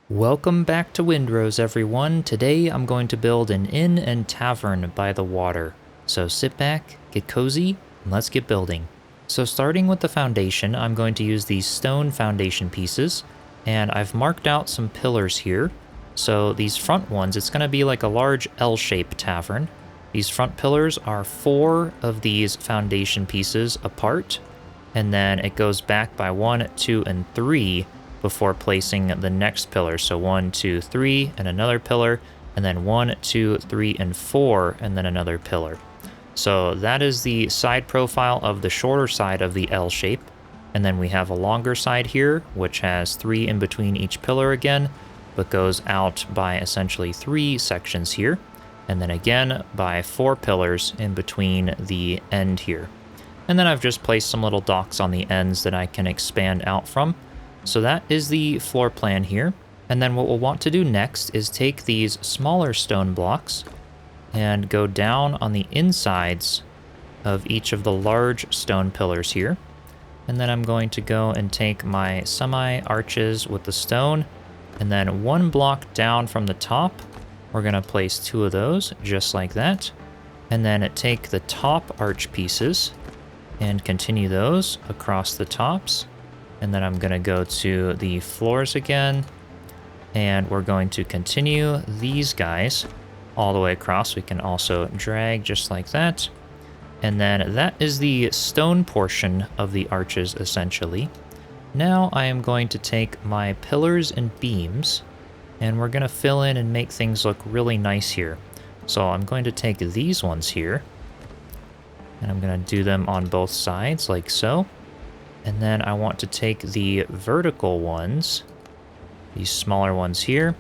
Welcome back to Windrose, everyone. Today I'm going to build an inn and tavern by the water. So sit back, get cozy, and let's get building. So starting with the foundation, I'm going to use these stone foundation pieces, and I've marked out some pillars here. So these front ones, it's going to be like a large L-shaped tavern. These front pillars are 4 of these foundation pieces apart, and then it goes back by 1, 2, and 3 before placing the next pillar. So 1, 2, 3, and another pillar, and then 1, 2, 3, and 4, and then another pillar. So that is the side profile of the shorter side of the L shape. And then we have a longer side here, which has 3 in between each pillar again, but goes out by essentially 3 sections here. And then again by 4 pillars in between the end here. And then I've just placed some little docks on the ends that I can expand out from. So that is the floor plan here. And then what we'll want to do next is take these smaller stone blocks and go down on the insides of each of the large stone pillars here. And then I'm going to go and take my semi-arches with the stone, and then 1 block down from the top, we're going to place 2 of those, just like that. And then take the top arch pieces and continue those across the tops. And then I'm going to go to the floors again, and we're going to continue these guys all the way across. We can also drag just like that. And then that is the stone portion of the arches, essentially. Now I am going to take my pillars and beams, and we're going to fill in and make things look really nice here. So I'm going to take these ones here, and I'm going to do them on both sides like so. And then I want to take the vertical ones, these smaller ones here,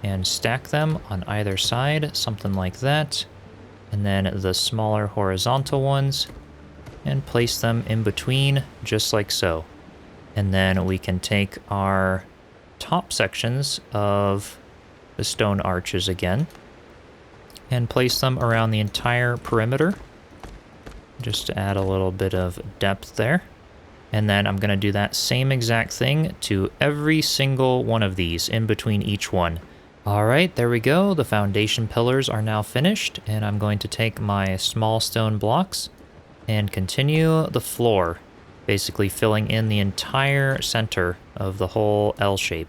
and stack them on either side, something like that. And then the smaller horizontal ones, and place them in between, just like so. And then we can take our top sections of the stone arches again, and place them around the entire perimeter, just to add a little bit of depth there. And then I'm going to do that same exact thing to every single one of these in between each one. All right, there we go. The foundation pillars are now finished, and I'm going to take my small stone blocks and continue the floor, basically filling in the entire center of the whole L shape.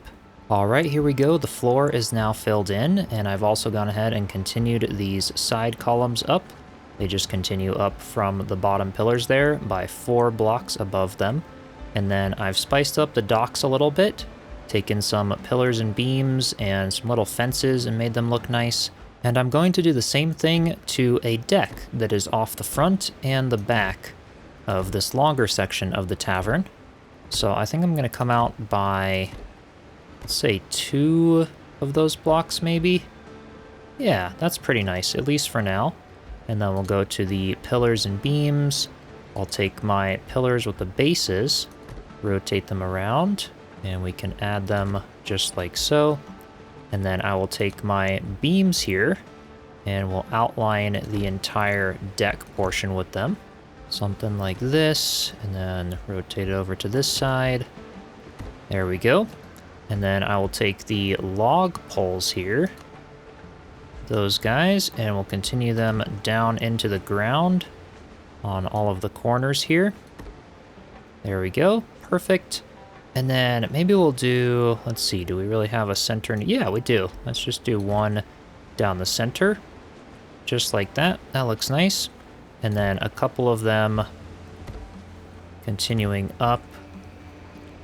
All right, here we go. The floor is now filled in, and I've also gone ahead and continued these side columns up. They just continue up from the bottom pillars there by 4 blocks above them. And then I've spiced up the docks a little bit, taken some pillars and beams and some little fences and made them look nice. And I'm going to do the same thing to a deck that is off the front and the back of this longer section of the tavern. So I think I'm going to come out by, let's say, 2 of those blocks maybe. Yeah, that's pretty nice, at least for now. And then we'll go to the pillars and beams. I'll take my pillars with the bases, rotate them around, and we can add them just like so. And then I will take my beams here, and we'll outline the entire deck portion with them. Something like this, and then rotate it over to this side. There we go. And then I will take the log poles here, those guys, and we'll continue them down into the ground on all of the corners here. There we go, perfect. And then maybe we'll do, let's see, do we really have a center? Yeah, we do. Let's just do 1 down the center, just like that. That looks nice. And then a couple of them continuing up,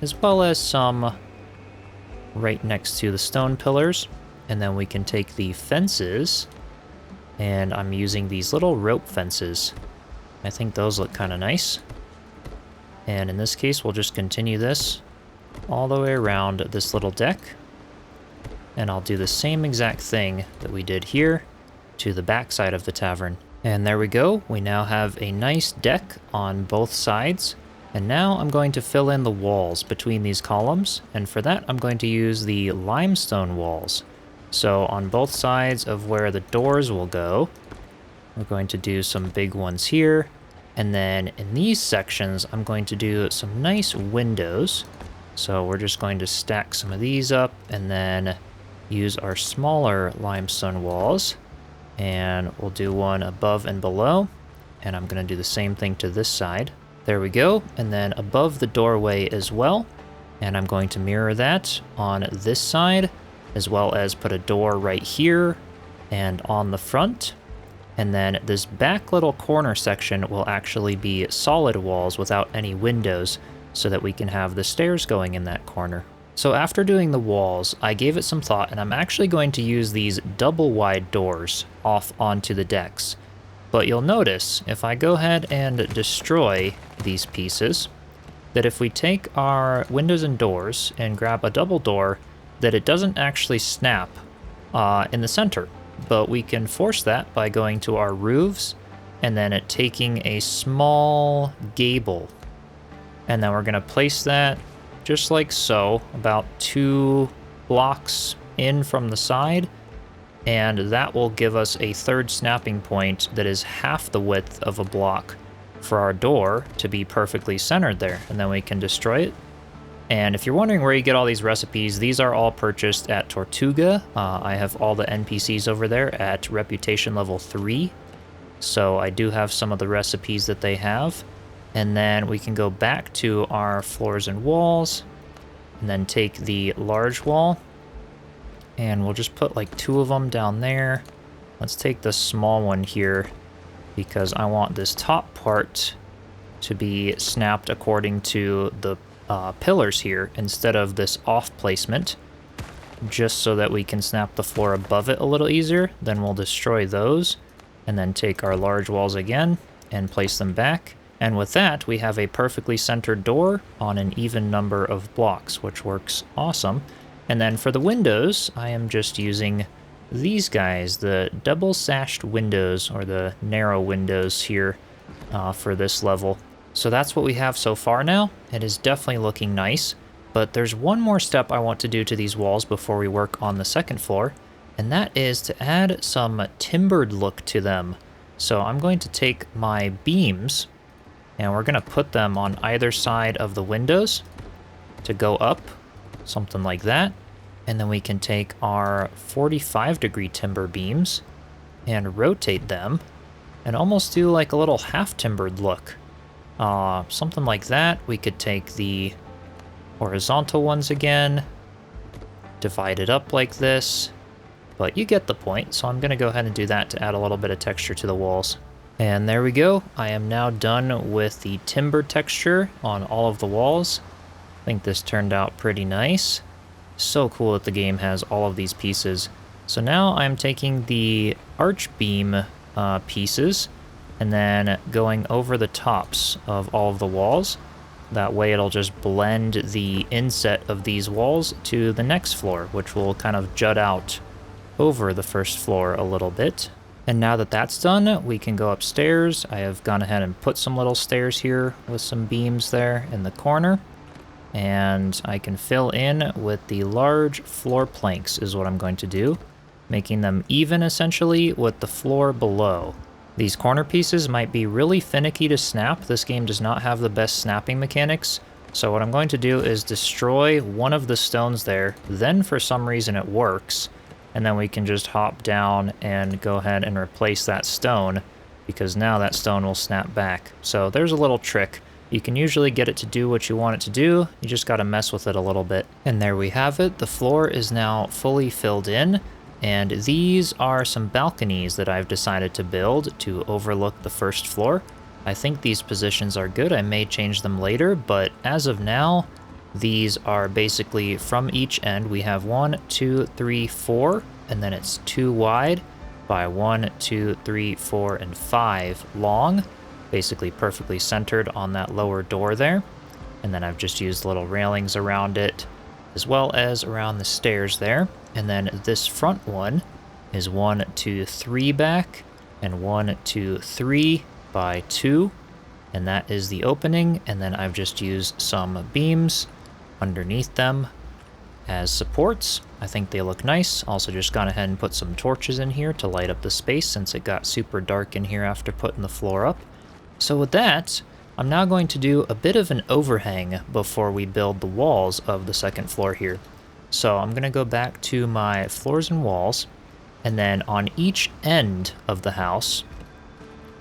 as well as some right next to the stone pillars. And then we can take the fences, and I'm using these little rope fences. I think those look kind of nice. And in this case, we'll just continue this all the way around this little deck. And I'll do the same exact thing that we did here to the back side of the tavern. And there we go. We now have a nice deck on both sides. And now I'm going to fill in the walls between these columns. And for that, I'm going to use the limestone walls. So on both sides of where the doors will go, we're going to do some big ones here. And then in these sections, I'm going to do some nice windows. So we're just going to stack some of these up and then use our smaller limestone walls. And we'll do one above and below. And I'm going to do the same thing to this side. There we go. And then above the doorway as well. And I'm going to mirror that on this side, as well as put a door right here and on the front. And then this back little corner section will actually be solid walls without any windows, so that we can have the stairs going in that corner. So after doing the walls, I gave it some thought, and I'm actually going to use these double wide doors off onto the decks. But you'll notice, if I go ahead and destroy these pieces, that if we take our windows and doors and grab a double door, that it doesn't actually snap in the center. But we can force that by going to our roofs and then taking a small gable. And then we're going to place that just like so, about 2 blocks in from the side. And that will give us a third snapping point that is half the width of a block for our door to be perfectly centered there. And then we can destroy it. And if you're wondering where you get all these recipes, these are all purchased at Tortuga. I have all the NPCs over there at Reputation level 3. So I do have some of the recipes that they have. And then we can go back to our floors and walls, and then take the large wall. And we'll just put like 2 of them down there. Let's take the small one here, because I want this top part to be snapped according to the pillars here instead of this off placement, just so that we can snap the floor above it a little easier. Then we'll destroy those and then take our large walls again and place them back. And with that, we have a perfectly centered door on an even number of blocks, which works awesome. And then for the windows, I am just using these guys, the double sashed windows, or the narrow windows here for this level. So that's what we have so far now. It is definitely looking nice, but there's one more step I want to do to these walls before we work on the second floor, and that is to add some timbered look to them. So I'm going to take my beams, and we're going to put them on either side of the windows to go up, something like that. And then we can take our 45-degree timber beams and rotate them and almost do like a little half-timbered look. Something like that. We could take the horizontal ones again, divide it up like this, but you get the point. So I'm going to go ahead and do that to add a little bit of texture to the walls. And there we go. I am now done with the timber texture on all of the walls. I think this turned out pretty nice. So cool that the game has all of these pieces. So now I'm taking the arch beam pieces and then going over the tops of all of the walls. That way it'll just blend the inset of these walls to the next floor, which will kind of jut out over the first floor a little bit. And now that that's done, we can go upstairs. I have gone ahead and put some little stairs here with some beams there in the corner. And I can fill in with the large floor planks is what I'm going to do, making them even essentially with the floor below. These corner pieces might be really finicky to snap. This game does not have the best snapping mechanics. So what I'm going to do is destroy one of the stones there. Then for some reason it works. And then we can just hop down and go ahead and replace that stone, because now that stone will snap back. So there's a little trick. You can usually get it to do what you want it to do. You just got to mess with it a little bit. And there we have it. The floor is now fully filled in. And these are some balconies that I've decided to build to overlook the first floor. I think these positions are good. I may change them later, but as of now, these are basically from each end. We have 1, 2, 3, 4, and then it's 2 wide by 1, 2, 3, 4, and 5 long. Basically perfectly centered on that lower door there. And then I've just used little railings around it, as well as around the stairs there. And then this front one is 1, 2, 3 back, and 1, 2, 3 by 2. And that is the opening. And then I've just used some beams underneath them as supports. I think they look nice. Also just gone ahead and put some torches in here to light up the space since it got super dark in here after putting the floor up. So with that, I'm now going to do a bit of an overhang before we build the walls of the second floor here. So I'm going to go back to my floors and walls, and then on each end of the house,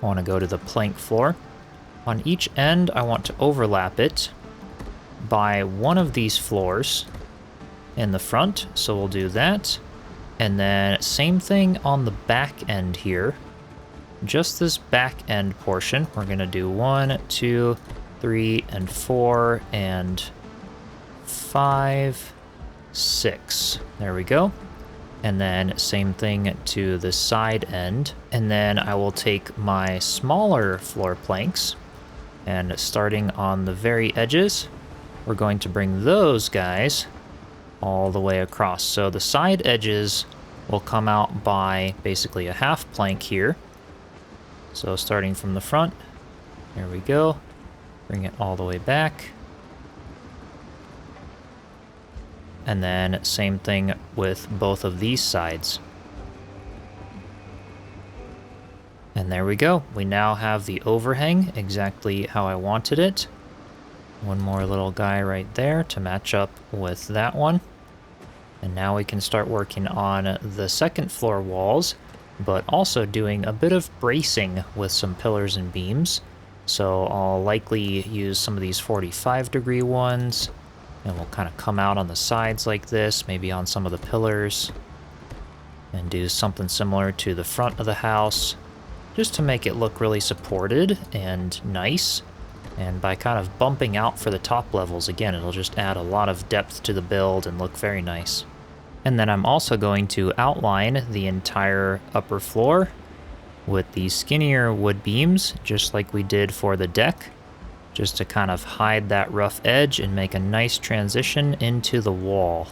I want to go to the plank floor. On each end, I want to overlap it by one of these floors in the front, so we'll do that. And then same thing on the back end here. Just this back end portion, we're going to do 1, 2, 3, and 4, and 5, 6. There we go. And then same thing to the side end. And then I will take my smaller floor planks, and starting on the very edges, we're going to bring those guys all the way across. So the side edges will come out by basically a half plank here. So starting from the front, there we go. Bring it all the way back. And then same thing with both of these sides. And there we go. We now have the overhang exactly how I wanted it. One more little guy right there to match up with that one. And now we can start working on the second floor walls, but also doing a bit of bracing with some pillars and beams. So I'll likely use some of these 45-degree ones, and we'll kind of come out on the sides like this, maybe on some of the pillars, and do something similar to the front of the house, just to make it look really supported and nice. And by kind of bumping out for the top levels, again, it'll just add a lot of depth to the build and look very nice. And then I'm also going to outline the entire upper floor with these skinnier wood beams, just like we did for the deck, just to kind of hide that rough edge and make a nice transition into the wall.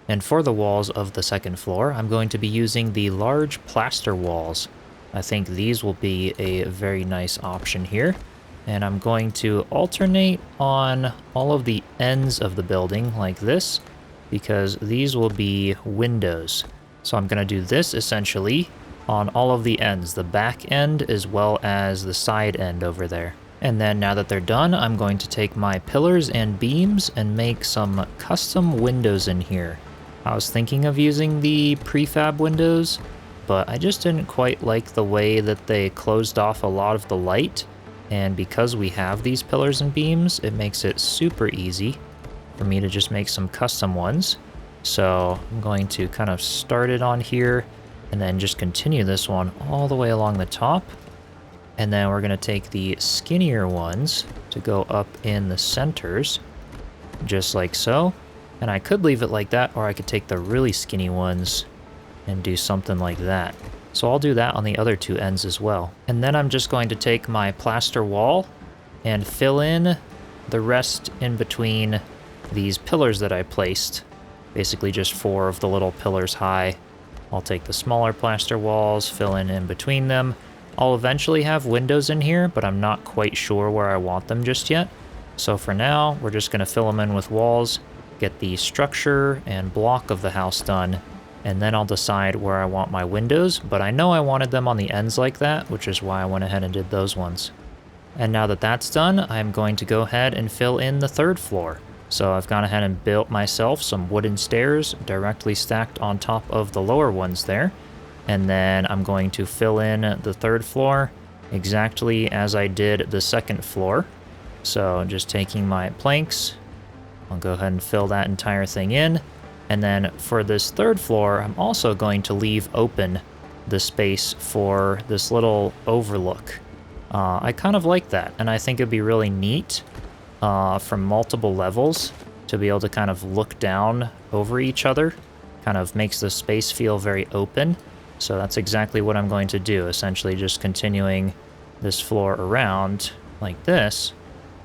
And for the walls of the second floor, I'm going to be using the large plaster walls. I think these will be a very nice option here. And I'm going to alternate on all of the ends of the building like this, because these will be windows. So I'm going to do this essentially on all of the ends, the back end as well as the side end over there. And then now that they're done, I'm going to take my pillars and beams and make some custom windows in here. I was thinking of using the prefab windows, but I just didn't quite like the way that they closed off a lot of the light. And because we have these pillars and beams, it makes it super easy for me to just make some custom ones. So I'm going to kind of start it on here and then just continue this one all the way along the top. And then we're going to take the skinnier ones to go up in the centers, just like so. And I could leave it like that, or I could take the really skinny ones and do something like that. So I'll do that on the other two ends as well. And then I'm just going to take my plaster wall and fill in the rest in between these pillars that I placed. Basically just 4 of the little pillars high. I'll take the smaller plaster walls, fill in between them. I'll eventually have windows in here, but I'm not quite sure where I want them just yet. So for now, we're just going to fill them in with walls, get the structure and block of the house done, and then I'll decide where I want my windows, but I know I wanted them on the ends like that, which is why I went ahead and did those ones. And now that that's done, I'm going to go ahead and fill in the third floor. So I've gone ahead and built myself some wooden stairs directly stacked on top of the lower ones there. And then I'm going to fill in the third floor exactly as I did the second floor. So just taking my planks, I'll go ahead and fill that entire thing in. And then for this third floor, I'm also going to leave open the space for this little overlook. I kind of like that, and I think it'd be really neat from multiple levels to be able to kind of look down over each other. Kind of makes the space feel very open. So that's exactly what I'm going to do, essentially just continuing this floor around like this.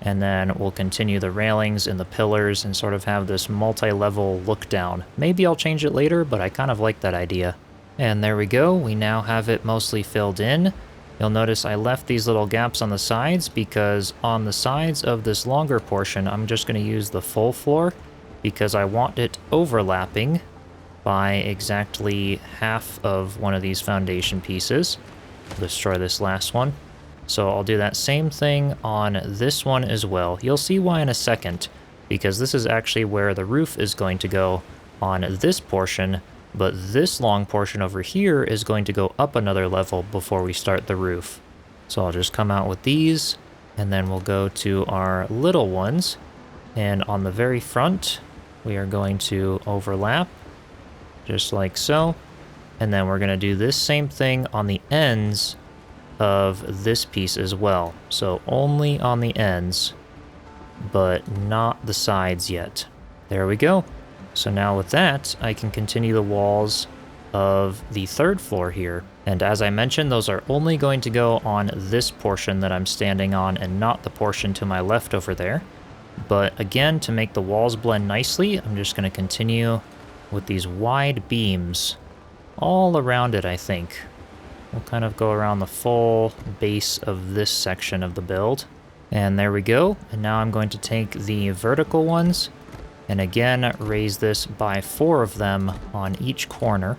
And then we'll continue the railings and the pillars and sort of have this multi-level look down. Maybe I'll change it later, but I kind of like that idea. And there we go, we now have it mostly filled in. You'll notice I left these little gaps on the sides because on the sides of this longer portion, I'm just going to use the full floor because I want it overlapping by exactly half of one of these foundation pieces. Destroy this last one. So I'll do that same thing on this one as well. You'll see why in a second, because this is actually where the roof is going to go on this portion, but this long portion over here is going to go up another level before we start the roof. So I'll just come out with these, and then we'll go to our little ones, and on the very front, we are going to overlap, just like so, and then we're going to do this same thing on the ends of this piece as well. So only on the ends, but not the sides yet. There we go. So now with that, I can continue the walls of the third floor here. And as I mentioned, those are only going to go on this portion that I'm standing on and not the portion to my left over there. But again, to make the walls blend nicely, I'm just going to continue with these wide beams all around it, I think. We'll kind of go around the full base of this section of the build. And there we go. And now I'm going to take the vertical ones and again raise this by 4 of them on each corner.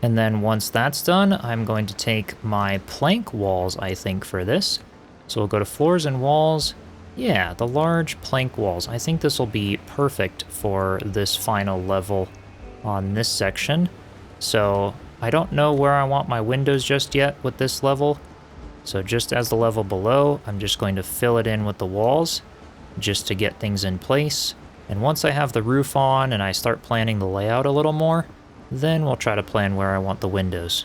And then once that's done, I'm going to take my plank walls, I think, for this. So we'll go to floors and walls. Yeah, the large plank walls. I think this will be perfect for this final level on this section. So I don't know where I want my windows just yet with this level. So just as the level below, I'm just going to fill it in with the walls just to get things in place. And once I have the roof on and I start planning the layout a little more, then we'll try to plan where I want the windows.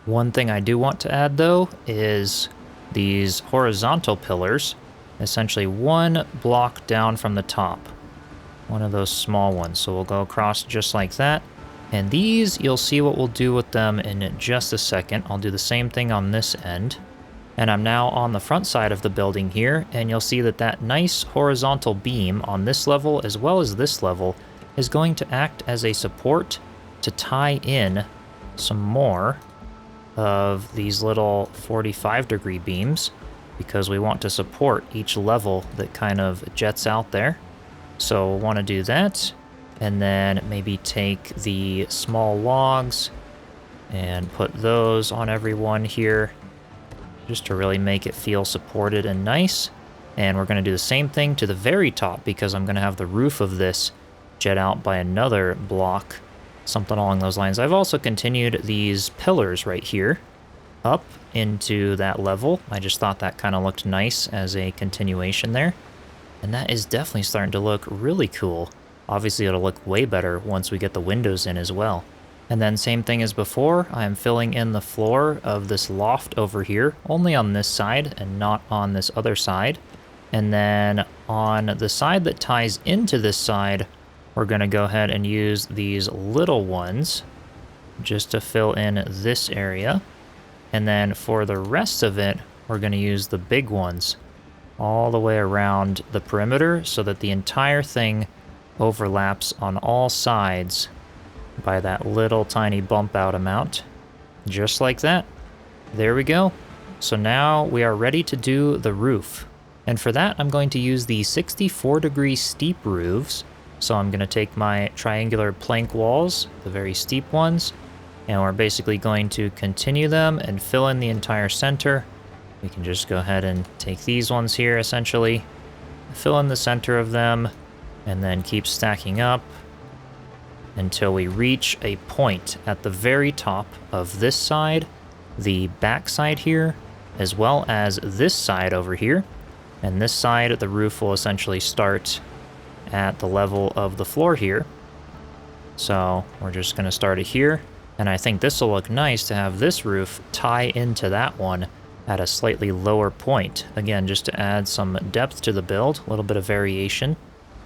One thing I do want to add though is these horizontal pillars, essentially 1 block down from the top. One of those small ones. So we'll go across just like that. And these, you'll see what we'll do with them in just a second. I'll do the same thing on this end. And I'm now on the front side of the building here, and you'll see that that nice horizontal beam on this level as well as this level is going to act as a support to tie in some more of these little 45-degree beams, because we want to support each level that kind of jets out there. So we'll want to do that. And then maybe take the small logs and put those on every one here, just to really make it feel supported and nice. And we're going to do the same thing to the very top, because I'm going to have the roof of this jet out by another block, something along those lines. I've also continued these pillars right here up into that level. I just thought that kind of looked nice as a continuation there. And that is definitely starting to look really cool. Obviously, it'll look way better once we get the windows in as well. And then same thing as before, I'm filling in the floor of this loft over here, only on this side and not on this other side. And then on the side that ties into this side, we're going to go ahead and use these little ones just to fill in this area. And then for the rest of it, we're going to use the big ones all the way around the perimeter so that the entire thing overlaps on all sides by that little tiny bump out amount, just like that. There we go. So now we are ready to do the roof. And for that, I'm going to use the 64-degree steep roofs. So I'm going to take my triangular plank walls, the very steep ones, and we're basically going to continue them and fill in the entire center. We can just go ahead and take these ones here, essentially, fill in the center of them, and then keep stacking up until we reach a point at the very top of this side, the back side here, as well as this side over here. And this side, the roof will essentially start at the level of the floor here. So we're just going to start it here. And I think this will look nice to have this roof tie into that one at a slightly lower point. Again, just to add some depth to the build, a little bit of variation.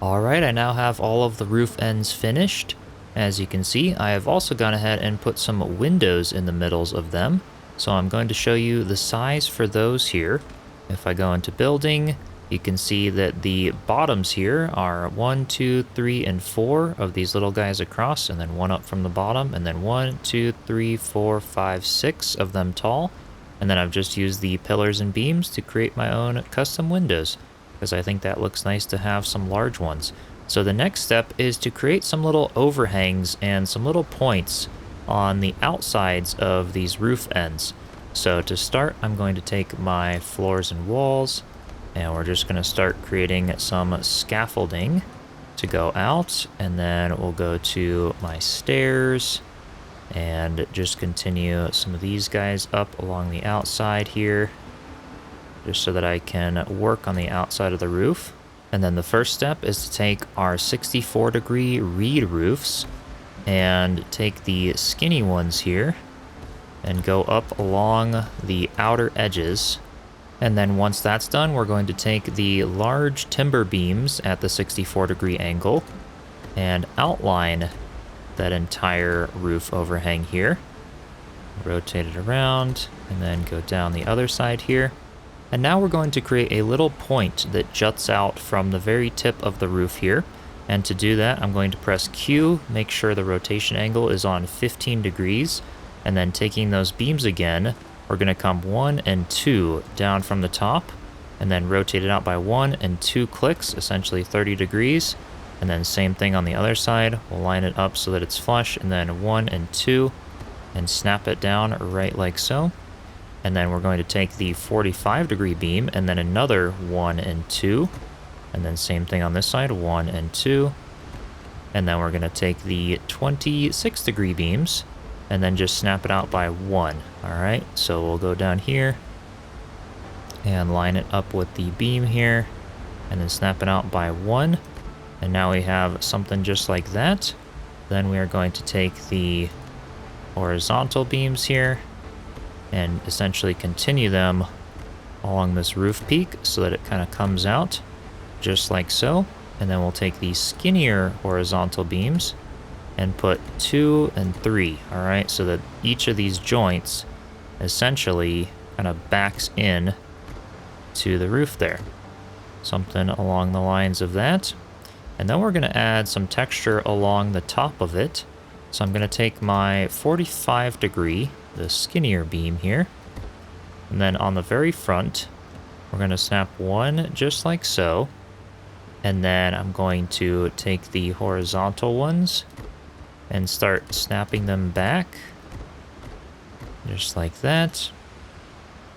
All right, I now have all of the roof ends finished. As you can see, I have also gone ahead and put some windows in the middles of them. So I'm going to show you the size for those here. If I go into building, you can see that the bottoms here are 1, 2, 3, and 4 of these little guys across, and then one up from the bottom, and then 1, 2, 3, 4, 5, 6 of them tall. And then I've just used the pillars and beams to create my own custom windows, because I think that looks nice to have some large ones. So the next step is to create some little overhangs and some little points on the outsides of these roof ends. So to start, I'm going to take my floors and walls, and we're just going to start creating some scaffolding to go out, and then we'll go to my stairs and just continue some of these guys up along the outside here, just so that I can work on the outside of the roof. And then the first step is to take our 64-degree reed roofs and take the skinny ones here and go up along the outer edges. And then once that's done, we're going to take the large timber beams at the 64-degree angle and outline that entire roof overhang here. Rotate it around and then go down the other side here. And now we're going to create a little point that juts out from the very tip of the roof here. And to do that, I'm going to press Q, make sure the rotation angle is on 15 degrees. And then taking those beams again, we're going to come 1 and 2 down from the top, and then rotate it out by 1 and 2 clicks, essentially 30 degrees. And then same thing on the other side. We'll line it up so that it's flush, and then 1 and 2, and snap it down right like so. And then we're going to take the 45-degree beam, and then another 1 and 2. And then same thing on this side, 1 and 2. And then we're going to take the 26-degree beams, and then just snap it out by 1. All right, so we'll go down here and line it up with the beam here, and then snap it out by 1. And now we have something just like that. Then we are going to take the horizontal beams here and essentially continue them along this roof peak so that it kind of comes out just like so. And then we'll take the skinnier horizontal beams and put 2 and 3, all right, so that each of these joints essentially kind of backs in to the roof there. Something along the lines of that. And then we're going to add some texture along the top of it. So I'm going to take my 45-degree, the skinnier beam here, and then on the very front, we're going to snap 1 just like so. And then I'm going to take the horizontal ones and start snapping them back, just like that.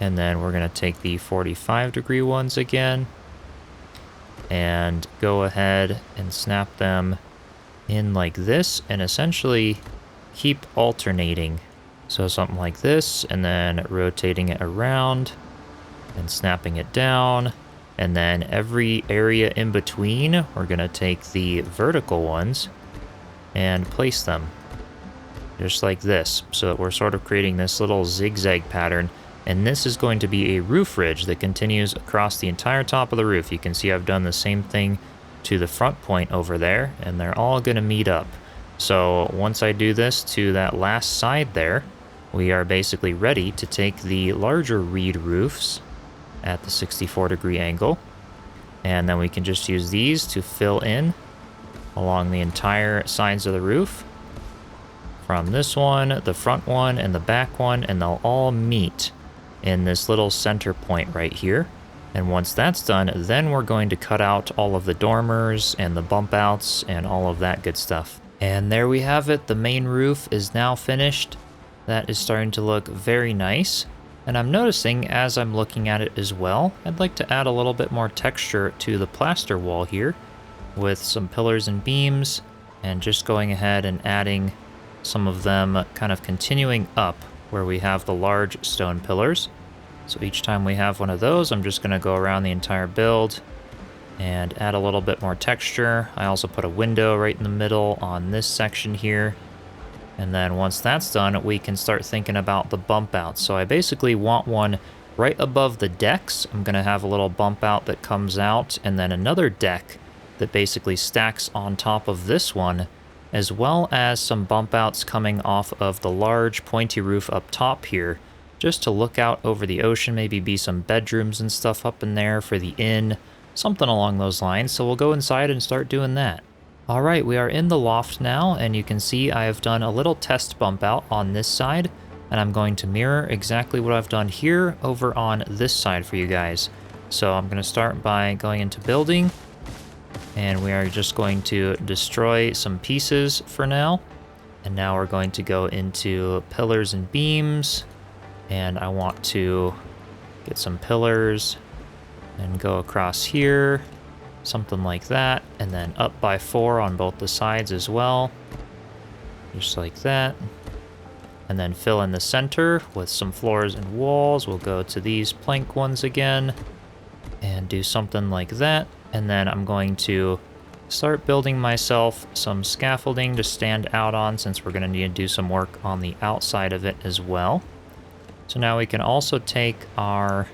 And then we're going to take the 45-degree ones again and go ahead and snap them in like this, and essentially keep alternating. So something like this, and then rotating it around and snapping it down. And then every area in between, we're going to take the vertical ones and place them just like this, so that we're sort of creating this little zigzag pattern. And this is going to be a roof ridge that continues across the entire top of the roof. You can see I've done the same thing to the front point over there, and they're all going to meet up. So once I do this to that last side there, we are basically ready to take the larger reed roofs at the 64-degree angle, and then we can just use these to fill in along the entire sides of the roof, from this one, the front one, and the back one, and they'll all meet in this little center point right here. And once that's done, then we're going to cut out all of the dormers and the bump outs and all of that good stuff. And there we have it. The main roof is now finished. That is starting to look very nice. And I'm noticing as I'm looking at it as well, I'd like to add a little bit more texture to the plaster wall here with some pillars and beams, and just going ahead and adding some of them kind of continuing up where we have the large stone pillars. So each time we have one of those, I'm just going to go around the entire build and add a little bit more texture. I also put a window right in the middle on this section here. And then once that's done, we can start thinking about the bump outs. So I basically want one right above the decks. I'm going to have a little bump out that comes out, and then another deck that basically stacks on top of this one, as well as some bump outs coming off of the large pointy roof up top here, just to look out over the ocean, maybe be some bedrooms and stuff up in there for the inn, something along those lines. So we'll go inside and start doing that. All right, we are in the loft now, and you can see I have done a little test bump out on this side, and I'm going to mirror exactly what I've done here over on this side for you guys. So I'm going to start by going into building, and we are just going to destroy some pieces for now. And now we're going to go into pillars and beams, And I want to get some pillars and go across here, something like that, and then up by 4 on both the sides as well, just like that. And then fill in the center with some floors and walls. We'll go to these plank ones again and do something like that. And then I'm going to start building myself some scaffolding to stand out on, since we're going to need to do some work on the outside of it as well. So now we can also take our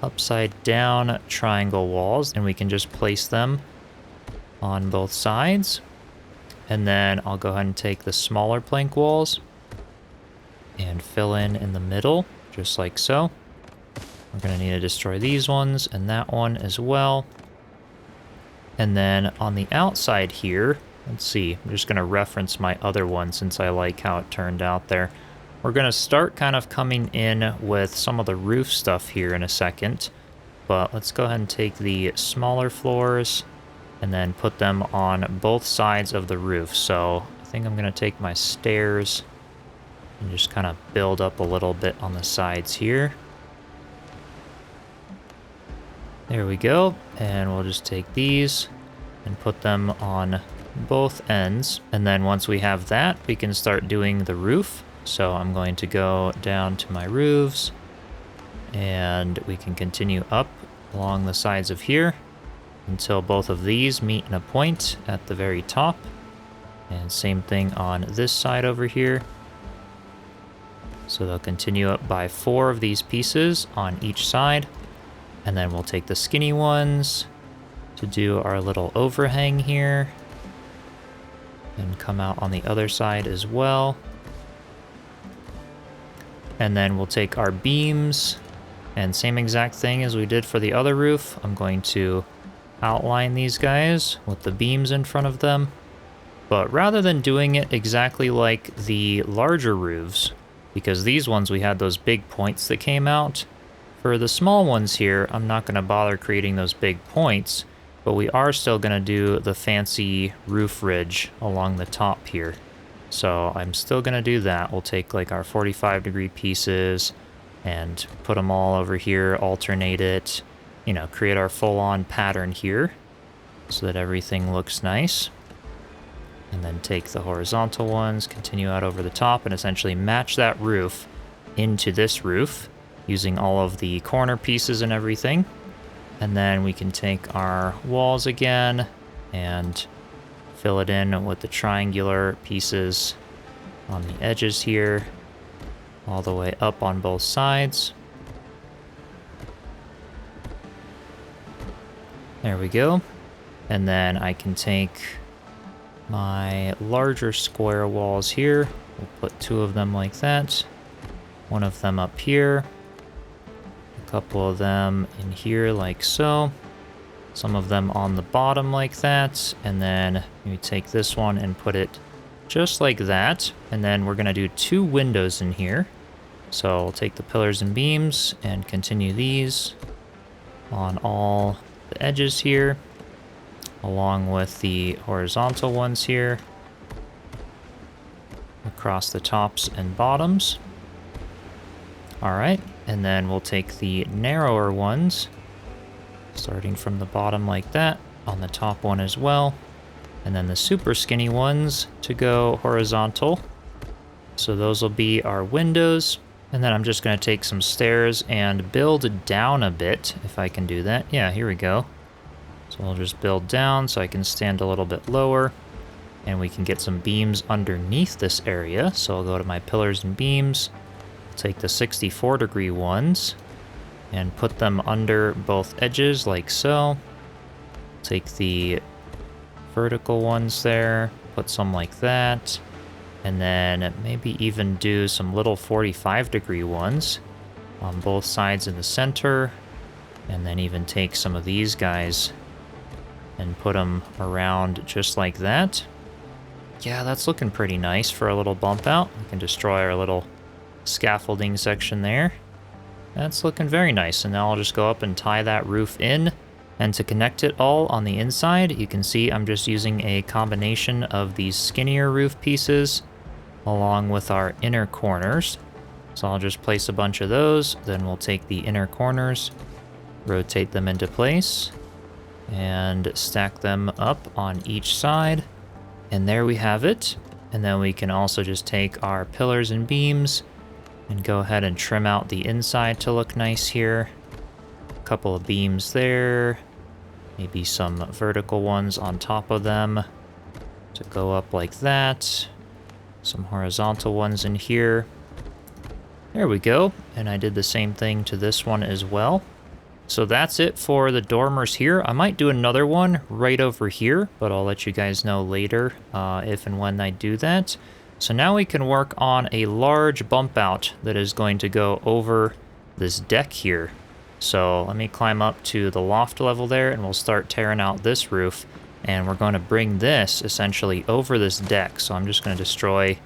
upside down triangle walls and we can just place them on both sides. And then I'll go ahead and take the smaller plank walls and fill in the middle, just like so. We're going to need to destroy these ones and that one as well. And then on the outside here, let's see, I'm just going to reference my other one since I like how it turned out there. We're going to start kind of coming in with some of the roof stuff here in a second. But let's go ahead and take the smaller floors and then put them on both sides of the roof. So I think I'm going to take my stairs and just kind of build up a little bit on the sides here. There we go. And we'll just take these and put them on both ends. And then once we have that, we can start doing the roof. So I'm going to go down to my roofs and we can continue up along the sides of here until both of these meet in a point at the very top. And same thing on this side over here. So they'll continue up by 4 of these pieces on each side. And then we'll take the skinny ones to do our little overhang here. And come out on the other side as well. And then we'll take our beams. And same exact thing as we did for the other roof. I'm going to outline these guys with the beams in front of them. But rather than doing it exactly like the larger roofs, because these ones we had those big points that came out. For the small ones here, I'm not going to bother creating those big points, but we are still going to do the fancy roof ridge along the top here. So I'm still going to do that. We'll take like our 45-degree pieces and put them all over here, alternate it, you know, create our full-on pattern here so that everything looks nice. And then take the horizontal ones, continue out over the top, and essentially match that roof into this roof using all of the corner pieces and everything. And then we can take our walls again and fill it in with the triangular pieces on the edges here, all the way up on both sides. There we go. And then I can take my larger square walls here. We'll put 2 of them like that. 1 of them up here. A couple of them in here like so. Some of them on the bottom like that. And then you take this one and put it just like that. And then we're going to do 2 windows in here. So I'll take the pillars and beams and continue these on all the edges here, along with the horizontal ones here across the tops and bottoms. All right, and then we'll take the narrower ones, starting from the bottom like that, on the top one as well, and then the super skinny ones to go horizontal. So those will be our windows. And then I'm just going to take some stairs and build down a bit, if I can do that. Yeah, here we go. So I'll just build down so I can stand a little bit lower. And we can get some beams underneath this area. So I'll go to my pillars and beams, take the 64-degree ones, and put them under both edges like so. Take the vertical ones there, put some like that. And then maybe even do some little 45-degree ones on both sides in the center. And then even take some of these guys and put them around just like that. Yeah, that's looking pretty nice for a little bump out. We can destroy our little scaffolding section there. That's looking very nice. And now I'll just go up and tie that roof in. And to connect it all on the inside, you can see I'm just using a combination of these skinnier roof pieces along with our inner corners. So I'll just place a bunch of those, then we'll take the inner corners, rotate them into place, and stack them up on each side. And there we have it. And then we can also just take our pillars and beams and go ahead and trim out the inside to look nice here. A couple of beams there, maybe some vertical ones on top of them to go up like that. Some horizontal ones in here. There we go. And I did the same thing to this one as well. So that's it for the dormers here. I might do another one right over here, but I'll let you guys know later if and when I do that. So now we can work on a large bump out that is going to go over this deck here. So let me climb up to the loft level there and we'll start tearing out this roof. And we're going to bring this essentially over this deck. So I'm just going to destroy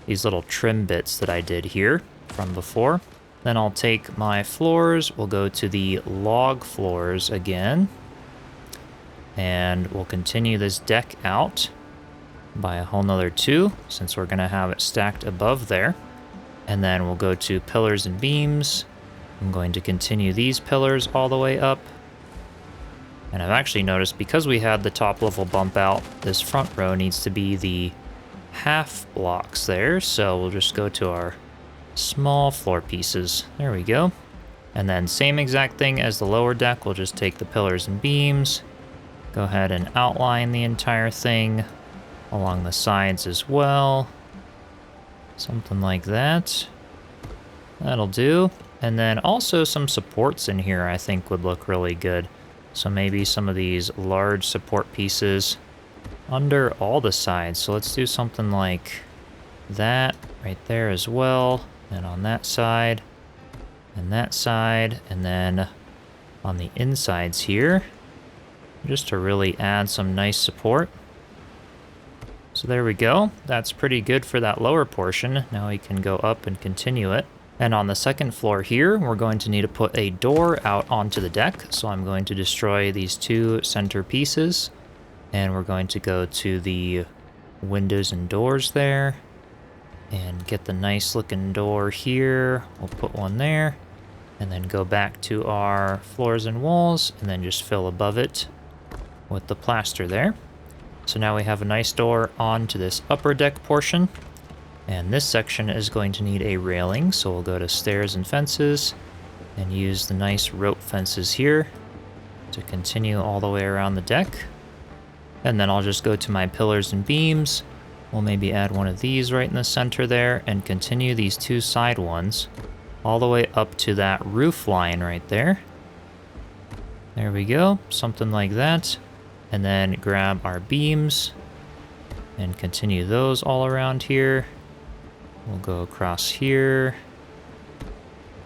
these little trim bits that I did here from before. Then I'll take my floors, we'll go to the log floors again, and we'll continue this deck out by a whole nother 2, since we're gonna have it stacked above there. And then we'll go to pillars and beams. I'm going to continue these pillars all the way up. And I've actually noticed, because we had the top level bump out, this front row needs to be the half blocks there, so we'll just go to our small floor pieces. There we go. And then same exact thing as the lower deck, we'll just take the pillars and beams, go ahead and outline the entire thing along the sides as well. Something like that. That'll do. And then also some supports in here I think would look really good. So maybe some of these large support pieces under all the sides. So let's do something like that right there as well. And on that side, and then on the insides here, just to really add some nice support. So there we go. That's pretty good for that lower portion. Now we can go up and continue it. And on the second floor here, we're going to need to put a door out onto the deck. So I'm going to destroy these 2 center pieces, and we're going to go to the windows and doors there. And get the nice looking door here. We'll put one there. And then go back to our floors and walls. And then just fill above it with the plaster there. So now we have a nice door onto this upper deck portion. And this section is going to need a railing. So we'll go to stairs and fences. And use the nice rope fences here to continue all the way around the deck. And then I'll just go to my pillars and beams. We'll maybe add one of these right in the center there and continue these 2 side ones all the way up to that roof line right there. There we go, something like that. And then grab our beams and continue those all around here. We'll go across here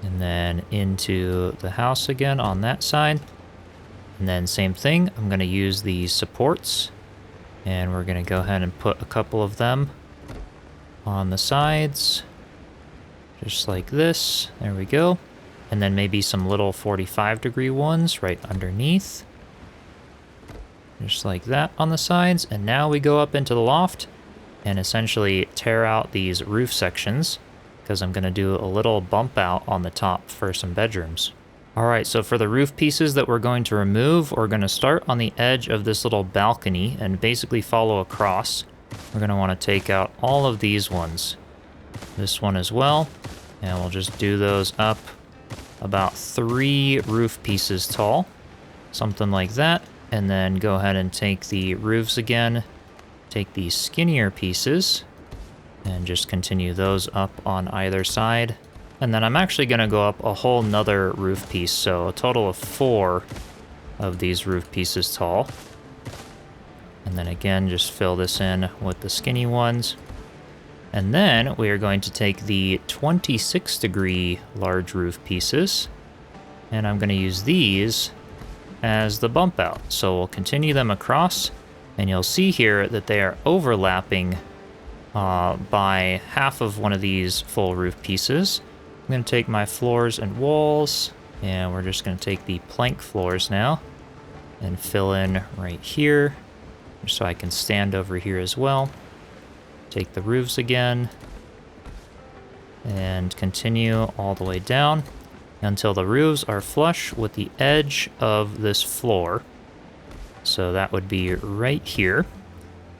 and then into the house again on that side. And then same thing, I'm going to use these supports. And we're going to go ahead and put a couple of them on the sides, just like this. There we go. And then maybe some little 45-degree ones right underneath, just like that on the sides. And now we go up into the loft and essentially tear out these roof sections, because I'm going to do a little bump out on the top for some bedrooms. Alright, so for the roof pieces that we're going to remove, we're going to start on the edge of this little balcony and basically follow across. We're going to want to take out all of these ones. This one as well. And we'll just do those up about 3 roof pieces tall. Something like that. And then go ahead and take the roofs again. Take these skinnier pieces and just continue those up on either side. And then I'm actually going to go up a whole nother roof piece, so a total of 4 of these roof pieces tall. And then again, just fill this in with the skinny ones. And then we are going to take the 26-degree large roof pieces, and I'm going to use these as the bump out. So we'll continue them across, and you'll see here that they are overlapping by half of one of these full roof pieces. I'm going to take my floors and walls, and we're just going to take the plank floors now and fill in right here, so I can stand over here as well. Take the roofs again, and continue all the way down until the roofs are flush with the edge of this floor. So that would be right here.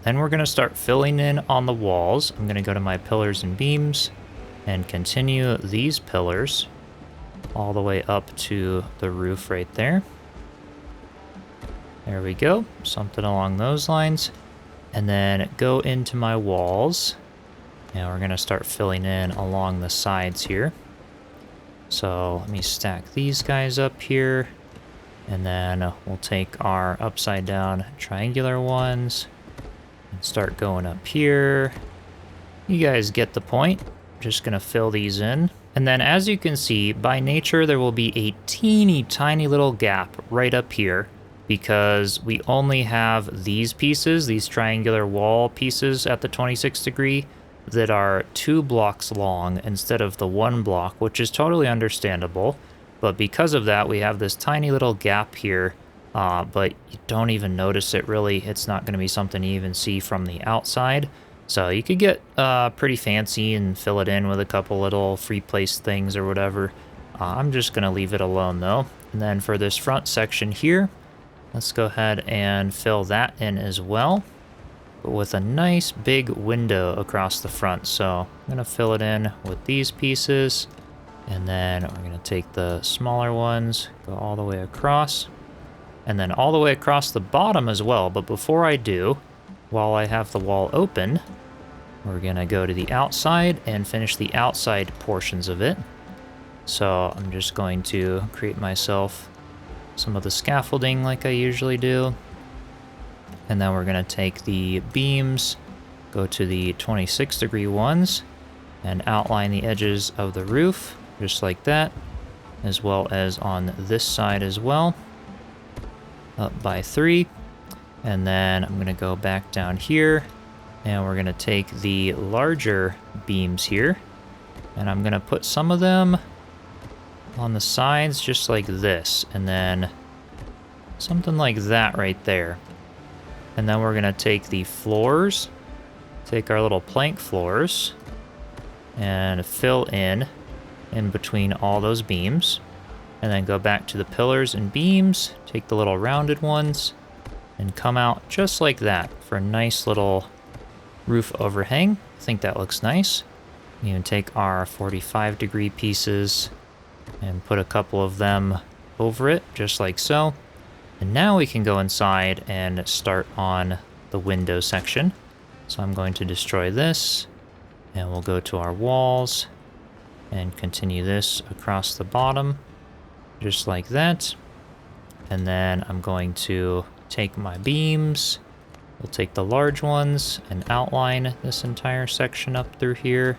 Then we're going to start filling in on the walls. I'm going to go to my pillars and beams and continue these pillars all the way up to the roof right there. There we go, something along those lines. And then go into my walls. And we're gonna start filling in along the sides here. So let me stack these guys up here. And then we'll take our upside down triangular ones and start going up here. You guys get the point. Just gonna fill these in. And then as you can see, by nature, there will be a teeny tiny little gap right up here because we only have these pieces, these triangular wall pieces at the 26 degree that are 2 blocks long instead of the 1 block, which is totally understandable. But because of that, we have this tiny little gap here, but you don't even notice it really. It's not gonna be something you even see from the outside. So you could get pretty fancy and fill it in with a couple little free place things or whatever. I'm just gonna leave it alone though. And then for this front section here, let's go ahead and fill that in as well, but with a nice big window across the front. So I'm gonna fill it in with these pieces, and then we're gonna take the smaller ones, go all the way across, and then all the way across the bottom as well. But before I do, while I have the wall open, we're gonna go to the outside and finish the outside portions of it. So I'm just going to create myself some of the scaffolding like I usually do. And then we're gonna take the beams, go to the 26 degree ones, and outline the edges of the roof, just like that, as well as on this side as well, up by 3. And then I'm gonna go back down here, and we're gonna take the larger beams here, and I'm gonna put some of them on the sides just like this, and then something like that right there. And then we're gonna take the floors, take our little plank floors, and fill in between all those beams, and then go back to the pillars and beams, take the little rounded ones, and come out just like that for a nice little roof overhang. I think that looks nice. You can take our 45 degree pieces and put a couple of them over it, just like so. And now we can go inside and start on the window section. So I'm going to destroy this, and we'll go to our walls and continue this across the bottom, just like that. And then I'm going to take my beams, we'll take the large ones and outline this entire section up through here,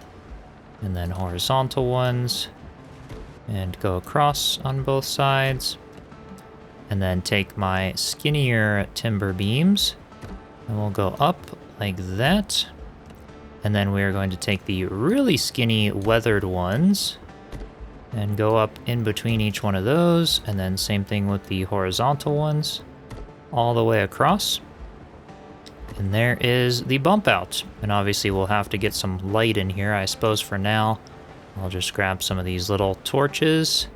and then horizontal ones, and go across on both sides. And then take my skinnier timber beams, and we'll go up like that. And then we're going to take the really skinny weathered ones and go up in between each one of those, and then same thing with the horizontal ones all the way across. And there is the bump out. And obviously we'll have to get some light in here. I suppose for now I'll just grab some of these little torches.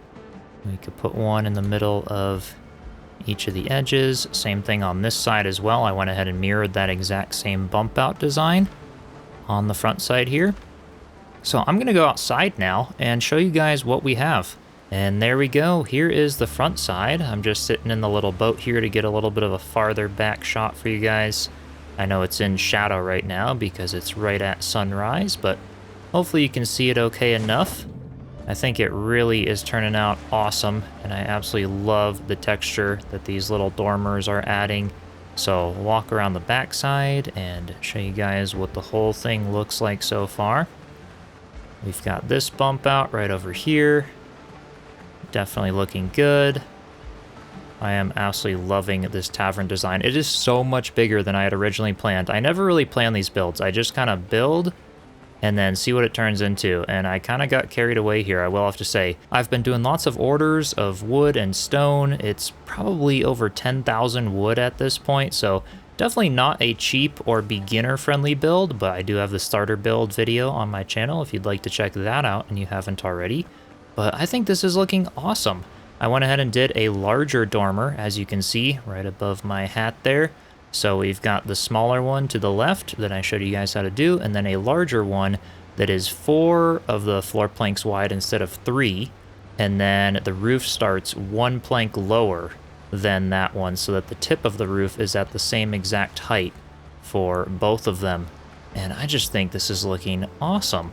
We could put one in the middle of each of the edges. Same thing on this side as well. I went ahead and mirrored that exact same bump out design on the front side here. So I'm gonna go outside now and show you guys what we have. And there we go, here is the front side. I'm just sitting in the little boat here to get a little bit of a farther back shot for you guys. I know it's in shadow right now because it's right at sunrise, but hopefully you can see it okay enough. I think it really is turning out awesome, and I absolutely love the texture that these little dormers are adding. So we'll walk around the backside and show you guys what the whole thing looks like so far. We've got this bump out right over here. Definitely looking good. I am absolutely loving this tavern design. It is so much bigger than I had originally planned. I never really plan these builds. I just kind of build and then see what it turns into, and I kind of got carried away here, I will have to say. I've been doing lots of orders of wood and stone. It's probably over 10,000 wood at this point, so Definitely not a cheap or beginner-friendly build, but I do have the starter build video on my channel if you'd like to check that out and you haven't already. But I think this is looking awesome. I went ahead and did a larger dormer, as you can see, right above my hat there. So we've got the smaller one to the left that I showed you guys how to do, and then a larger one that is 4 of the floor planks wide instead of 3. And then the roof starts 1 plank lower than that one, so that the tip of the roof is at the same exact height for both of them. And I just think this is looking awesome.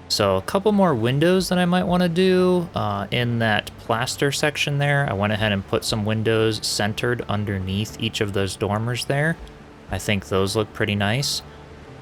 So a couple more windows that I might want to do in that plaster section there. I went ahead and put some windows centered underneath each of those dormers there. I think those look pretty nice.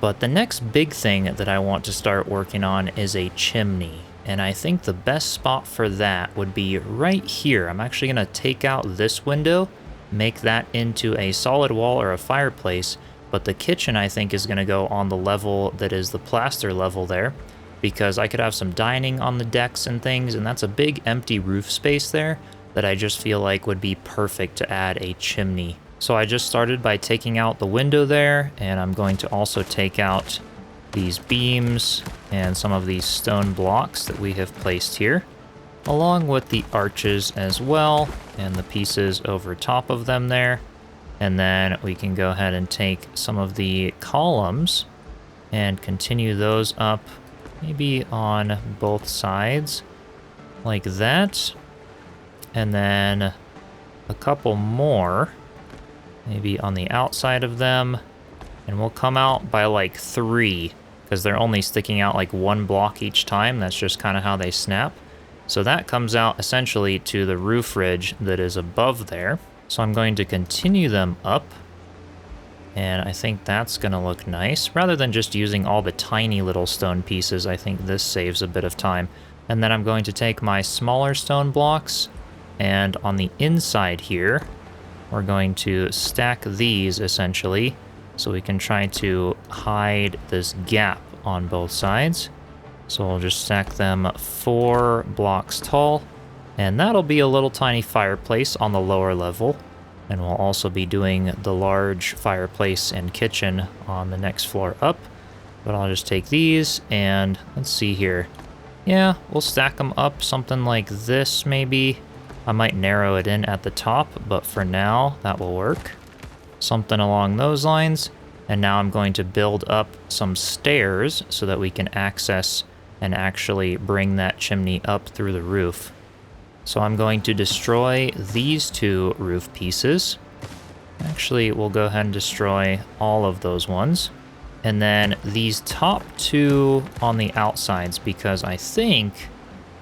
But the next big thing that I want to start working on is a chimney. And I think the best spot for that would be right here. I'm actually going to take out this window, make that into a solid wall or a fireplace. But the kitchen, I think, is going to go on the level that is the plaster level there, because I could have some dining on the decks and things, and that's a big empty roof space there that I just feel like would be perfect to add a chimney. So I just started by taking out the window there, and I'm going to also take out these beams and some of these stone blocks that we have placed here, along with the arches as well, and the pieces over top of them there. And then we can go ahead and take some of the columns and continue those up, maybe on both sides, like that. And then a couple more, maybe on the outside of them. And we'll come out by like 3, because they're only sticking out like 1 block each time. That's just kind of how they snap. So that comes out essentially to the roof ridge that is above there. So I'm going to continue them up. And I think that's going to look nice. Rather than just using all the tiny little stone pieces, I think this saves a bit of time. And then I'm going to take my smaller stone blocks, and on the inside here, we're going to stack these essentially, so we can try to hide this gap on both sides. So we'll just stack them 4 blocks tall, and that'll be a little tiny fireplace on the lower level. And we'll also be doing the large fireplace and kitchen on the next floor up. But I'll just take these, and let's see here. Yeah, we'll stack them up something like this maybe. I might narrow it in at the top, but for now, that will work. Something along those lines. And now I'm going to build up some stairs so that we can access and actually bring that chimney up through the roof. So I'm going to destroy these 2 roof pieces. Actually, we'll go ahead and destroy all of those ones. And then these top 2 on the outsides, because I think,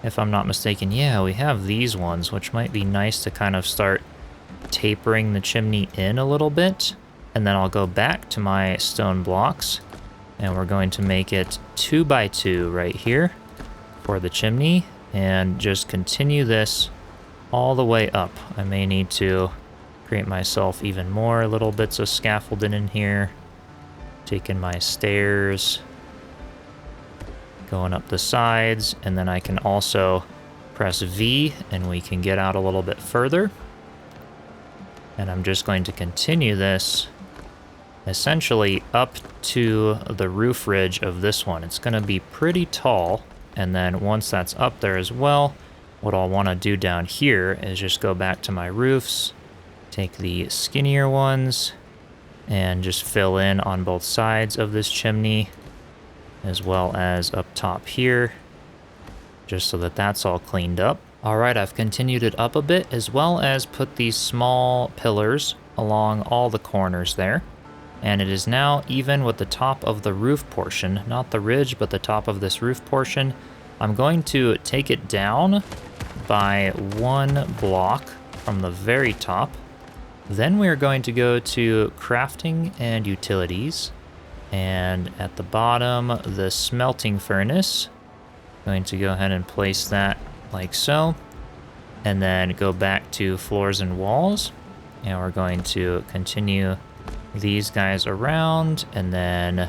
if I'm not mistaken, yeah, we have these ones, which might be nice to kind of start tapering the chimney in a little bit. And then I'll go back to my stone blocks, and we're going to make it 2 by 2 right here for the chimney, and just continue this all the way up. I may need to create myself even more little bits of scaffolding in here. Taking my stairs, going up the sides, and then I can also press V and we can get out a little bit further. And I'm just going to continue this essentially up to the roof ridge of this one. It's going to be pretty tall, and then once that's up there as well, what I'll want to do down here is just go back to my roofs, take the skinnier ones, and just fill in on both sides of this chimney, as well as up top here, just so that that's all cleaned up. All right, I've continued it up a bit, as well as put these small pillars along all the corners there. And it is now even with the top of the roof portion, not the ridge, but the top of this roof portion. I'm going to take it down by 1 block from the very top. Then we're going to go to crafting and utilities. And at the bottom, the smelting furnace. Going to go ahead and place that like so. And then go back to floors and walls. And we're going to continue these guys around, and then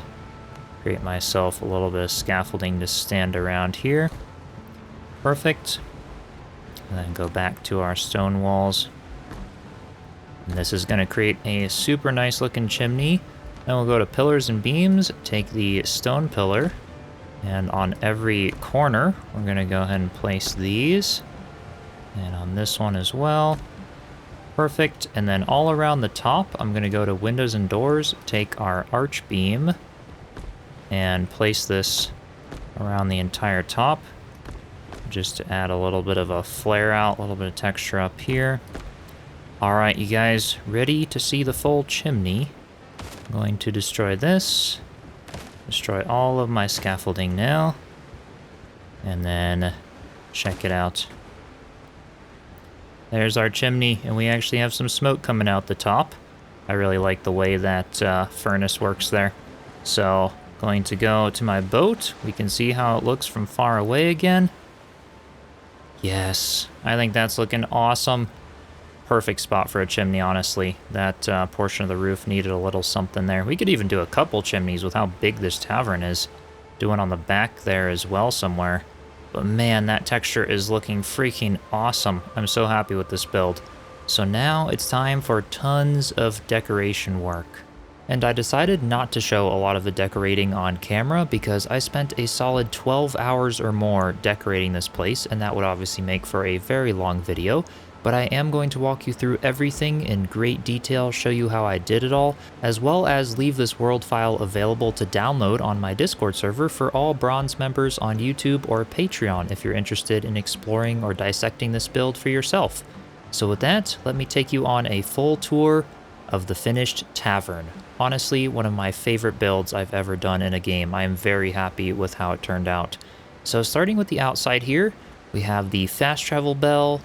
create myself a little bit of scaffolding to stand around here. Perfect. And then go back to our stone walls. And this is going to create a super nice looking chimney. Then we'll go to pillars and beams, take the stone pillar, and on every corner, we're going to go ahead and place these. And on this one as well. Perfect. And then all around the top, I'm going to go to windows and doors, take our arch beam, and place this around the entire top, just to add a little bit of a flare out, a little bit of texture up here. All right, you guys, ready to see the full chimney? I'm going to destroy this, destroy all of my scaffolding now, and then check it out. There's our chimney, and we actually have some smoke coming out the top. I really like the way that furnace works there. So, going to go to my boat. We can see how it looks from far away again. Yes, I think that's looking awesome. Perfect spot for a chimney, honestly. That portion of the roof needed a little something there. We could even do a couple chimneys with how big this tavern is. Do one on the back there as well somewhere. But man, that texture is looking freaking awesome. I'm so happy with this build. So now it's time for tons of decoration work. And I decided not to show a lot of the decorating on camera because I spent a solid 12 hours or more decorating this place, and that would obviously make for a very long video. But I am going to walk you through everything in great detail, show you how I did it all, as well as leave this world file available to download on my Discord server for all bronze members on YouTube or Patreon if you're interested in exploring or dissecting this build for yourself. So with that, let me take you on a full tour of the finished tavern. Honestly, one of my favorite builds I've ever done in a game. I am very happy with how it turned out. So starting with the outside here, we have the fast travel bell.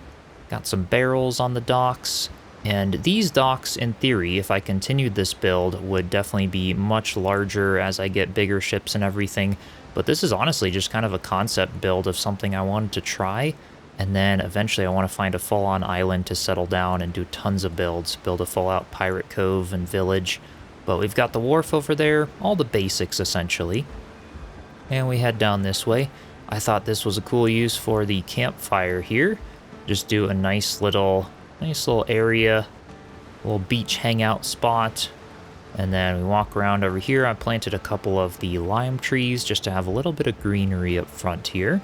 Got some barrels on the docks, and these docks, in theory, if I continued this build, would definitely be much larger as I get bigger ships and everything, but this is honestly just kind of a concept build of something I wanted to try, and then eventually I want to find a full-on island to settle down and do tons of builds, build a full-out pirate cove and village, but we've got the wharf over there, all the basics essentially, and we head down this way. I thought this was a cool use for the campfire here. Just do a nice little area, little beach hangout spot. And then we walk around over here. I planted a couple of the lime trees just to have a little bit of greenery up front here.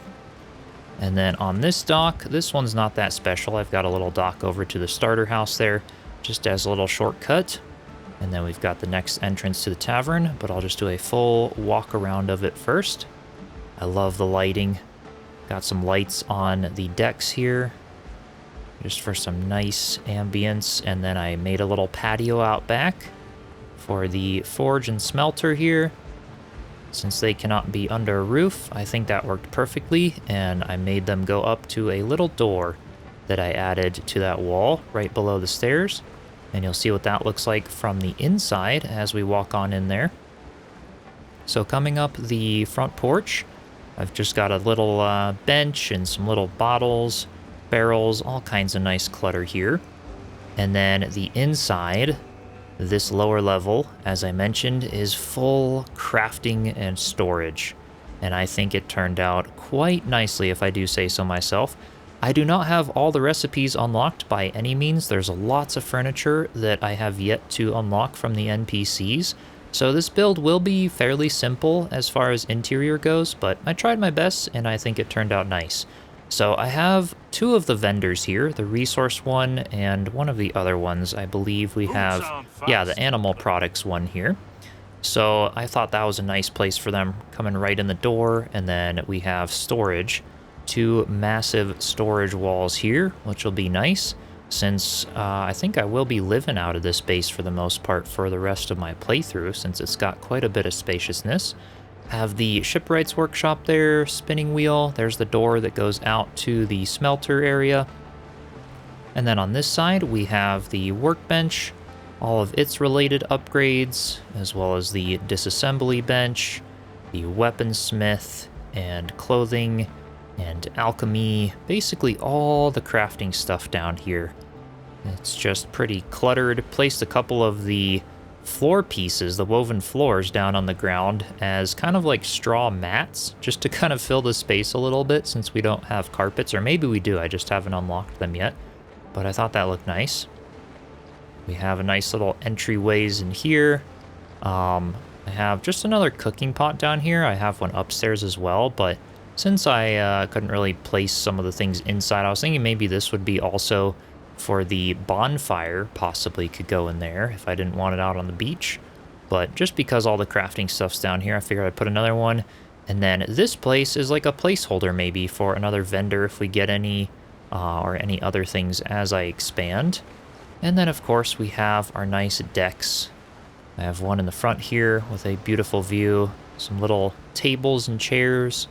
And then on this dock, this one's not that special. I've got a little dock over to the starter house there, just as a little shortcut. And then we've got the next entrance to the tavern, but I'll just do a full walk around of it first. I love the lighting. Got some lights on the decks here, just for some nice ambience, and then I made a little patio out back for the forge and smelter here. Since they cannot be under a roof, I think that worked perfectly, and I made them go up to a little door that I added to that wall right below the stairs, and you'll see what that looks like from the inside as we walk on in there. So coming up the front porch, I've just got a little bench and some little bottles, barrels, all kinds of nice clutter here. And then the inside, this lower level, as I mentioned, is full crafting and storage. And I think it turned out quite nicely, if I do say so myself. I do not have all the recipes unlocked by any means. There's lots of furniture that I have yet to unlock from the NPCs. So this build will be fairly simple as far as interior goes, but I tried my best and I think it turned out nice. So I have two of the vendors here, the resource one and one of the other ones. I believe we have, yeah, the animal products one here. So I thought that was a nice place for them, coming right in the door. And then we have storage, two massive storage walls here, which will be nice since I think I will be living out of this base for the most part for the rest of my playthrough, since it's got quite a bit of spaciousness. Have the shipwright's workshop there, spinning wheel. There's the door that goes out to the smelter area. And then on this side, we have the workbench, all of its related upgrades, as well as the disassembly bench, the weaponsmith, and clothing, and alchemy, basically all the crafting stuff down here. It's just pretty cluttered. Placed a couple of the floor pieces, the woven floors, down on the ground as kind of like straw mats, just to kind of fill the space a little bit since we don't have carpets, or maybe we do, I just haven't unlocked them yet. But I thought that looked nice. We have a nice little entryways in here. I have just another cooking pot down here. I have one upstairs as well, but since I couldn't really place some of the things inside, I was thinking maybe this would be also for the bonfire, possibly could go in there if I didn't want it out on the beach. But just because all the crafting stuff's down here, I figured I'd put another one. And then this place is like a placeholder maybe for another vendor if we get any or any other things as I expand. And then of course we have our nice decks. I have one in the front here with a beautiful view, some little tables and chairs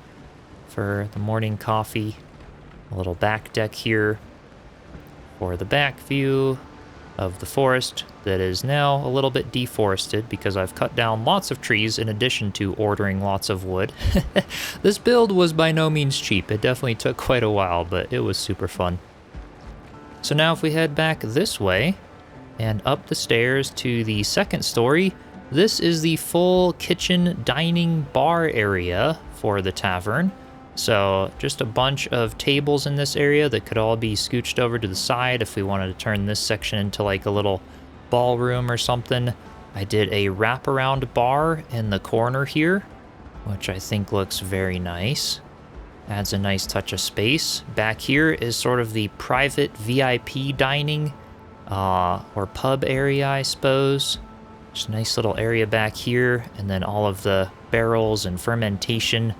for the morning coffee, a little back deck here for the back view of the forest that is now a little bit deforested because I've cut down lots of trees in addition to ordering lots of wood. This build was by no means cheap. It definitely took quite a while, but it was super fun. So now if we head back this way and up the stairs to the second story, this is the full kitchen, dining, bar area for the tavern. So just a bunch of tables in this area that could all be scooched over to the side if we wanted to turn this section into like a little ballroom or something. I did a wraparound bar in the corner here, which I think looks very nice. Adds a nice touch of space. Back here is sort of the private VIP dining or pub area, I suppose. Just a nice little area back here, and then all of the barrels and fermentation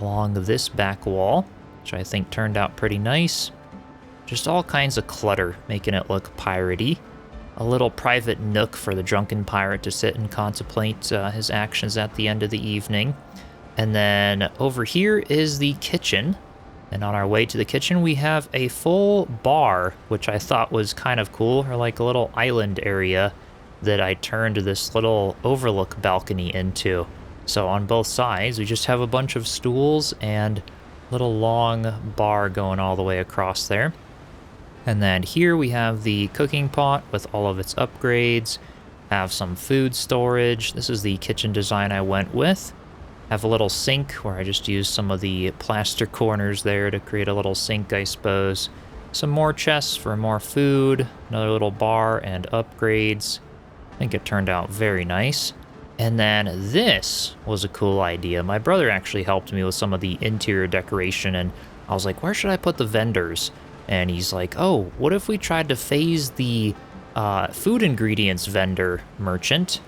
along this back wall, which I think turned out pretty nice. Just all kinds of clutter, making it look piratey. A little private nook for the drunken pirate to sit and contemplate his actions at the end of the evening. And then over here is the kitchen. And on our way to the kitchen, we have a full bar, which I thought was kind of cool, or like a little island area that I turned this little overlook balcony into. So on both sides, we just have a bunch of stools and a little long bar going all the way across there. And then here we have the cooking pot with all of its upgrades. Have some food storage. This is the kitchen design I went with. Have a little sink where I just used some of the plaster corners there to create a little sink, I suppose. Some more chests for more food. Another little bar and upgrades. I think it turned out very nice. And then this was a cool idea. My brother actually helped me with some of the interior decoration, and I was like, where should I put the vendors? And he's like, oh, what if we tried to phase the food ingredients vendor merchant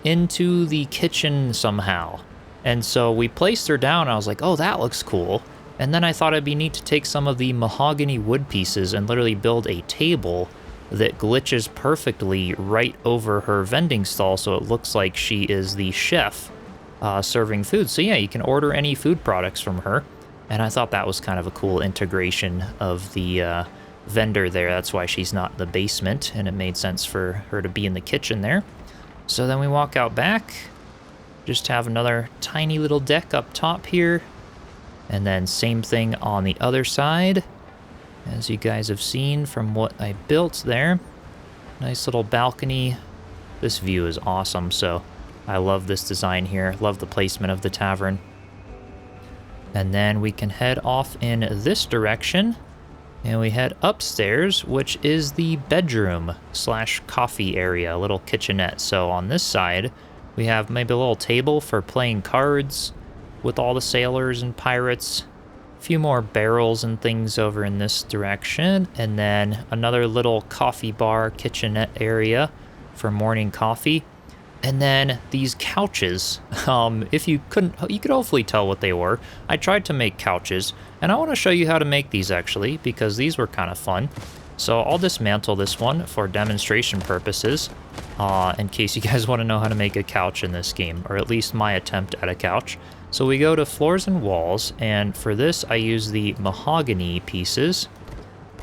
into the kitchen somehow? And so we placed her down, and I was like, oh, that looks cool. And then I thought it'd be neat to take some of the mahogany wood pieces and literally build a table that glitches perfectly right over her vending stall, so it looks like she is the chef serving food. So yeah, you can order any food products from her, and I thought that was kind of a cool integration of the vendor there. That's why she's not in the basement, and it made sense for her to be in the kitchen there. So then we walk out back, just have another tiny little deck up top here, and then same thing on the other side. As you guys have seen from what I built there. Nice little balcony. This view is awesome, so I love this design here. Love the placement of the tavern. And then we can head off in this direction, and we head upstairs, which is the bedroom / coffee area, a little kitchenette. So on this side, we have maybe a little table for playing cards with all the sailors and pirates. A few more barrels and things over in this direction, and then another little coffee bar kitchenette area for morning coffee. And then these couches, if you couldn't, you could hopefully tell what they were. I tried to make couches, and I want to show you how to make these actually, because these were kind of fun. So I'll dismantle this one for demonstration purposes, in case you guys want to know how to make a couch in this game, or at least my attempt at a couch. So we go to floors and walls, and for this I use the mahogany pieces,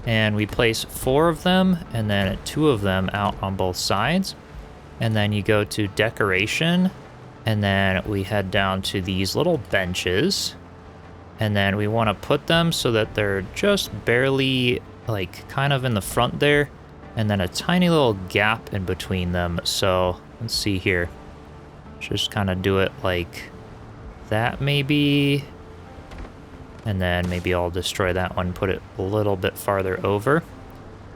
and we place 4 of them and then 2 of them out on both sides. And then you go to decoration, and then we head down to these little benches, and then we want to put them so that they're just barely like kind of in the front there, and then a tiny little gap in between them. So let's see here, just kind of do it like that maybe, and then maybe I'll destroy that one, put it a little bit farther over.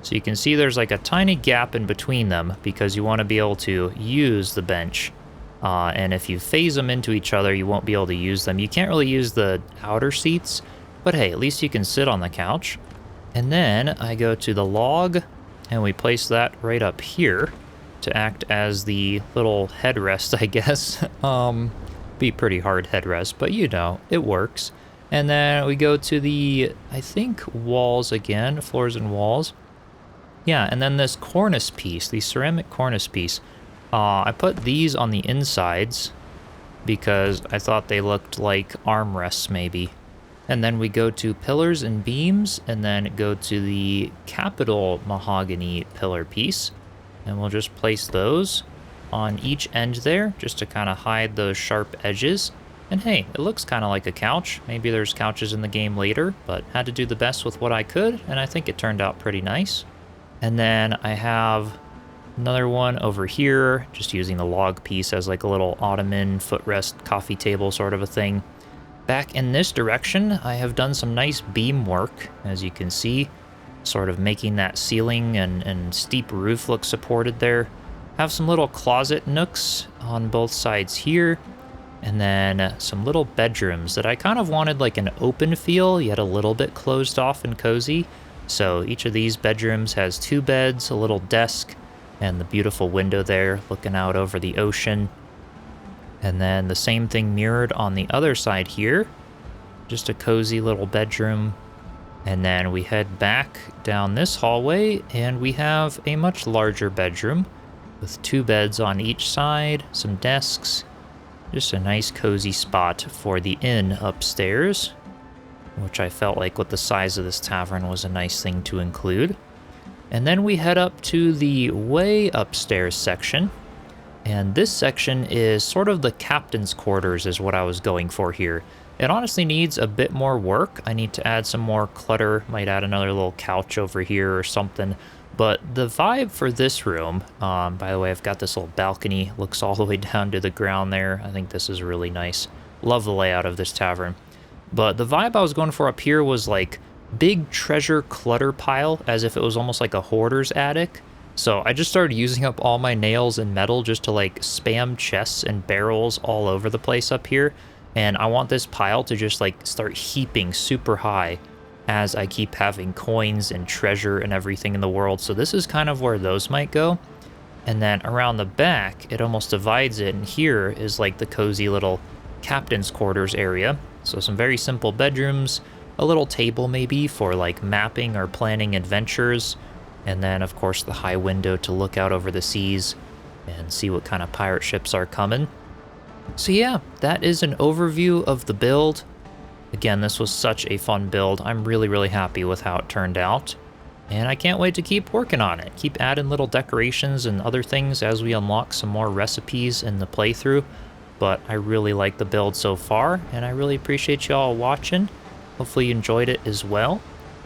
So you can see there's like a tiny gap in between them because you want to be able to use the bench. And if you phase them into each other, you won't be able to use them. You can't really use the outer seats, but hey, at least you can sit on the couch. And then I go to the log, and we place that right up here to act as the little headrest, I guess. Be pretty hard headrest, but you know, it works. And then we go to the, I think, walls again, floors and walls. Yeah, and then this cornice piece, the ceramic cornice piece. I put these on the insides because I thought they looked like armrests maybe. And then we go to pillars and beams, and then go to the capital mahogany pillar piece. And we'll just place those on each end there, just to kind of hide those sharp edges. And hey, it looks kind of like a couch. Maybe there's couches in the game later, but had to do the best with what I could, and I think it turned out pretty nice. And then I have another one over here, just using the log piece as like a little ottoman, footrest, coffee table sort of a thing. Back in this direction, I have done some nice beam work, as you can see, sort of making that ceiling and steep roof look supported there. Have some little closet nooks on both sides here, and then some little bedrooms that I kind of wanted like an open feel, yet a little bit closed off and cozy. So each of these bedrooms has 2 beds, a little desk, and the beautiful window there looking out over the ocean. And then the same thing mirrored on the other side here. Just a cozy little bedroom. And then we head back down this hallway, and we have a much larger bedroom with 2 beds on each side, some desks. Just a nice cozy spot for the inn upstairs, which I felt like with the size of this tavern was a nice thing to include. And then we head up to the way upstairs section. And this section is sort of the captain's quarters is what I was going for here. It honestly needs a bit more work. I need to add some more clutter, might add another little couch over here or something. But the vibe for this room, by the way, I've got this little balcony, looks all the way down to the ground there. I think this is really nice. Love the layout of this tavern. But the vibe I was going for up here was like big treasure clutter pile, as if it was almost like a hoarder's attic. So I just started using up all my nails and metal just to like spam chests and barrels all over the place up here. And I want this pile to just like start heaping super high as I keep having coins and treasure and everything in the world. So this is kind of where those might go. And then around the back, it almost divides it. And here is like the cozy little captain's quarters area. So some very simple bedrooms, a little table maybe for like mapping or planning adventures. And then of course the high window to look out over the seas and see what kind of pirate ships are coming. So yeah, that is an overview of the build. Again, this was such a fun build. I'm really, really happy with how it turned out. And I can't wait to keep working on it. Keep adding little decorations and other things as we unlock some more recipes in the playthrough. But I really like the build so far, and I really appreciate y'all watching. Hopefully you enjoyed it as well.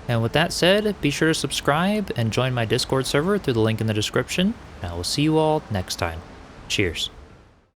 And with that said, be sure to subscribe and join my Discord server through the link in the description. And I will see you all next time. Cheers.